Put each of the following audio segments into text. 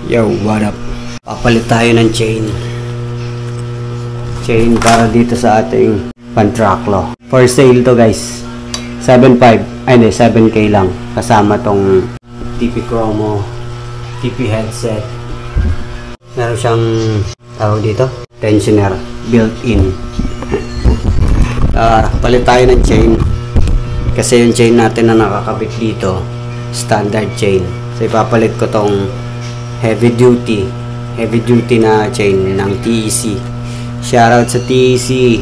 Yo, what up? Papalit tayo ng chain para dito sa ating Pantraclo. For sale to guys. 7.5, ay hindi, 7K lang. Kasama tong TP Chromo, TP headset. Meron siyang tawag dito, tensioner built-in. Palit tayo ng chain. Kasi yung chain natin na nakakabit dito, standard chain. So ipapalit ko tong heavy duty na chain ng TEC. Shoutout sa TEC.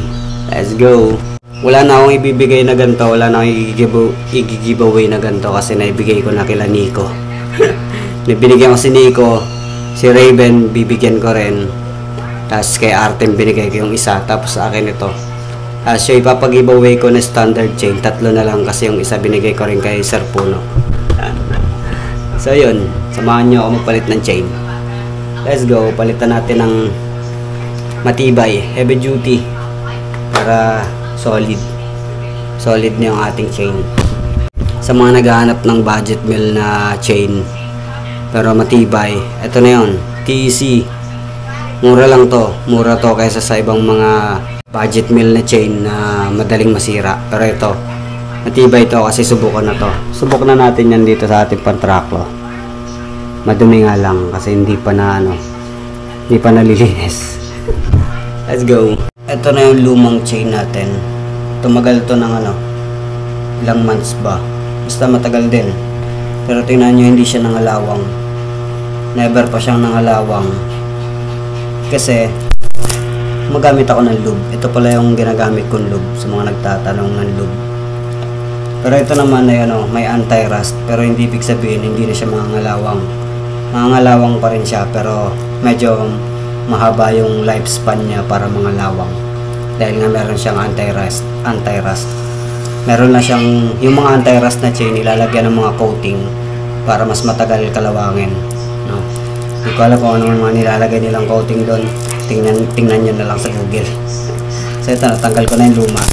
Let's go. Wala na akong ibibigay na ganito, wala na akong i-giveaway na ganito kasi naibigay ko na kila Nico. Binigyan ko si Nico, si Raven bibigyan ko rin, tapos kay Artem binigay ko yung isa, tapos sa akin ito. So ipapag-giveaway ko na standard chain, 3 na lang kasi yung isa binigay ko rin kay Sir Puno. So yun, samahan nyo ako magpalit ng chain. Let's go, palitan natin ng matibay, heavy duty, para solid na yung ating chain. Sa mga naghahanap ng budget meal na chain pero matibay, ito na yun, TEC. Mura to kaysa sa ibang mga budget meal na chain na madaling masira. Pero ito, matibay to kasi subukan na natin yan dito sa ating Pantraclo. Madumi nga lang kasi hindi pa nalilinis. Let's go. Ito na yung lumang chain natin. Tumagal to ng ilang months ba, basta matagal din. Pero tingnan nyo, hindi siya nangalawang. Never pa siyang nangalawang kasi magamit ako ng lube. Ito pala yung ginagamit kong lube sa mga nagtatanong ng lube. Pero ito naman ay may anti-rust, pero hindi ibig sabihin hindi na siya mangangalawang pa rin siya, pero medyo mahaba yung lifespan niya para mangalawang dahil nga meron siyang anti-rust. Meron na siyang yung mga anti-rust na chain, ilalagyan ng mga coating para mas matagal kalawangin, no? Hindi ko alam kung ano mga nilalagay nilang coating doon. Tingnan nyo na lang sa Google. So ito, natanggal ko na yung luma.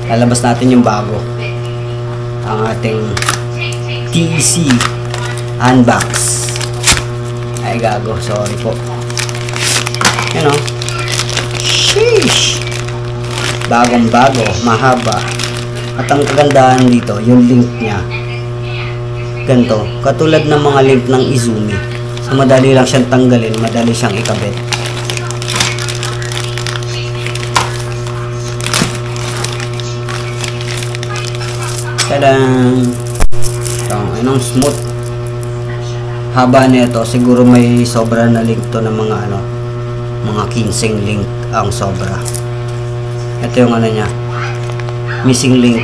Lalabas natin yung bago, ang ating TEC unbox. Ay gago, sorry po. Yan o. Sheesh! Bagong bago, mahaba. At ang kagandahan dito, yung link niya ganito, katulad ng mga link ng Izumi. So madali lang siyang tanggalin, madali siyang ikabit. Tadang! Anong smooth. Haba nito, siguro may sobra na link to ng mga mga 15 link ang sobra. Ito yung niya, missing link.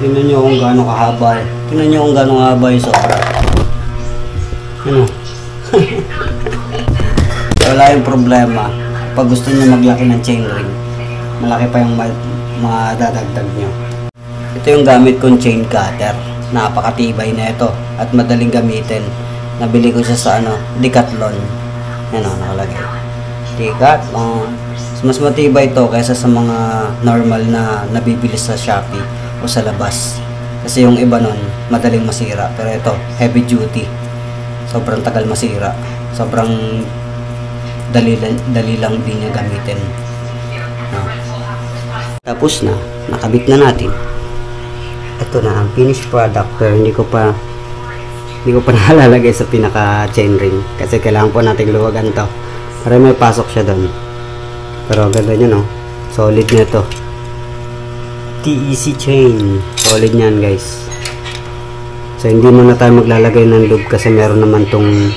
Tingnan nyo kung gaano kahaba eh. Tingnan nyo kung gaano kahaba yung sobra. Wala yung problema pag gusto nyo maglaki ng chain ring, malaki pa yung madadagdag nyo. Ito yung gamit kong chain cutter. Napakatibay na ito at madaling gamitin. Nabili ko siya sa Decathlon. Yan o, nakalagay Decathlon. Mas matibay ito kaysa sa mga normal na nabibili sa Shopee o sa labas, kasi yung iba nun madaling masira. Pero ito, heavy duty, sobrang tagal masira, sobrang dali lang din niya gamitin. Tapos na, nakabit na natin. Ito na ang finished product, pero hindi ko pa nalalagay sa pinaka chain ring kasi kailangan po natin luwagan to para may pasok siya doon. Pero ganda niya, no? Solid na ito. TEC chain, solid niyan guys. So hindi muna tayo maglalagay ng lube kasi meron naman tong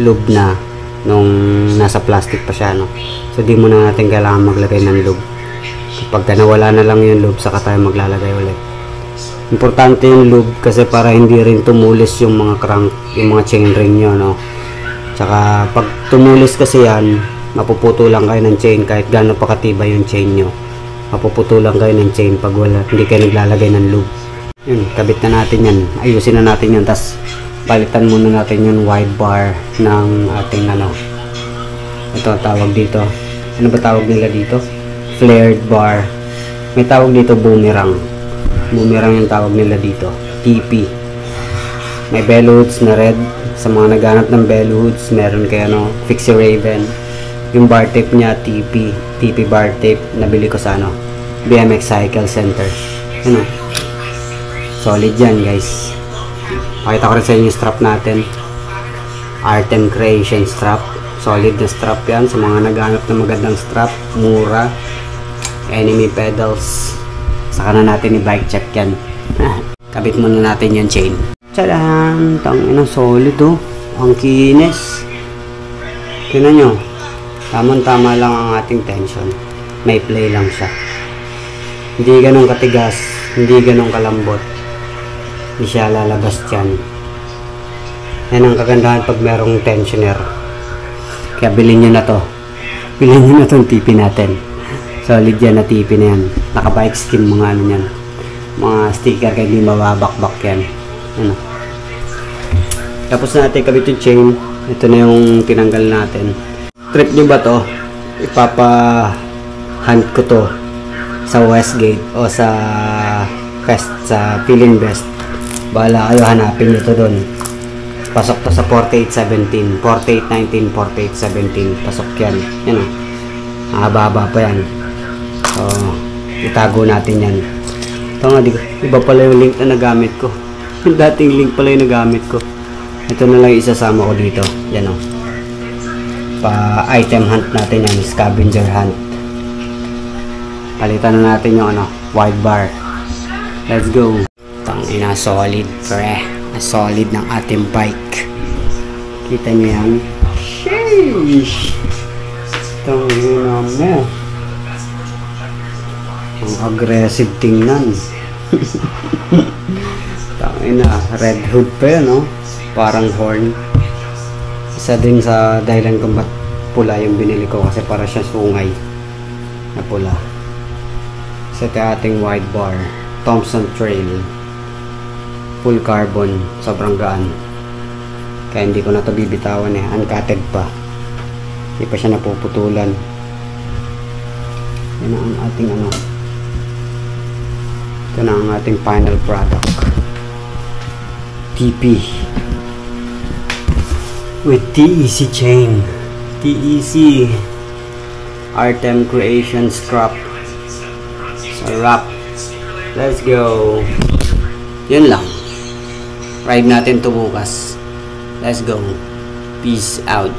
lube na nung nasa plastic pa siya, no? So di muna natin kailangan maglagay ng lube. Kapag nawala na lang yung lube, saka tayo maglalagay ulit. Importante yung lube kasi para hindi rin tumulis yung mga crank, yung mga chain ring nyo, no? Tsaka pag tumulis kasi yan, mapuputulan kayo ng chain kahit gaano pa katibay yung chain nyo. Mapuputulan kayo ng chain pag hindi kayo naglalagay ng lube. Yun, kabit na natin yan. Ayusin na natin yan, tas Palitan muna natin yung wide bar ng ating ano. Ito tawag dito. Ano ba tawag nila dito? Flared bar. May tawag dito boomerang. Boomerang yung tawag nila dito. TP. May bell hoods na red. Sa mga naghanap ng bell hoods, meron kay ano, Fixie Raven. Yung bar tape niya, TP bar tape. Nabili ko sa ano, BMX Cycle Center. Ano? Solid yan, guys. Pakita ko rin sa inyo yung strap natin. Artem Creation strap. Solid na strap yan. Sa mga naghanap ng magandang strap, mura. Enemy pedals. Saka na natin i-bike check yan. Kabit muna natin yung chain. Tadaan! Tangina, solid oh. Ang kinis. Tingnan nyo. Tamang-tama lang ang ating tension. May play lang siya. Hindi ganun katigas. Hindi ganun kalambot. Hindi siya lalabas dyan. Yan ang kagandahan pag merong tensioner. Kaya bilhin nyo na to. Bilhin nyo na tong TP natin. Solid yan na TP na yan. Naka-bike skin mga ano yan. Mga sticker kaya hindi mababakbak yan. Ano. Tapos natin kabit yung chain. Ito na yung tinanggal natin. Trip nyo ba to? Ipapa-hunt ko to sa Westgate o sa Quest, sa Feeling Best. Bahala kayo, hanapin nyo to doon. Pasok to sa 4817, 4819, 4817. Pasok yan. Yan o. Mahaba pa yan. So, itago natin yan. Ito nga, iba pala yung link na nagamit ko. Yung dating link pala yung nagamit ko. Ito na lang isasama ko dito. Yan o. Pa-item hunt natin yan. Scavenger hunt. Palitan na natin yung ano, wide bar. Let's go. Tangina, solid pre. Solid ng ating bike. Kita nyo yan? Sheesh! Tangina mo. Ang aggressive tingnan. Tangina, red hood pa yun, no? Parang horn. Isa din sa dahilan kung ba't pula yung binili ko kasi para siya sungay na pula. Sa ating wide bar, Thompson Trail, full carbon, sobrang gaan. Kaya hindi ko na to bibitawan eh, uncutted pa. Hindi pa siya napuputulan. Yan ang ating ano. Ito na ang ating final product. TP with TEC chain. TEC Artem Creation strap. Sarap. Let's go. Yun lang. Ride natin to bukas. Let's go. Peace out.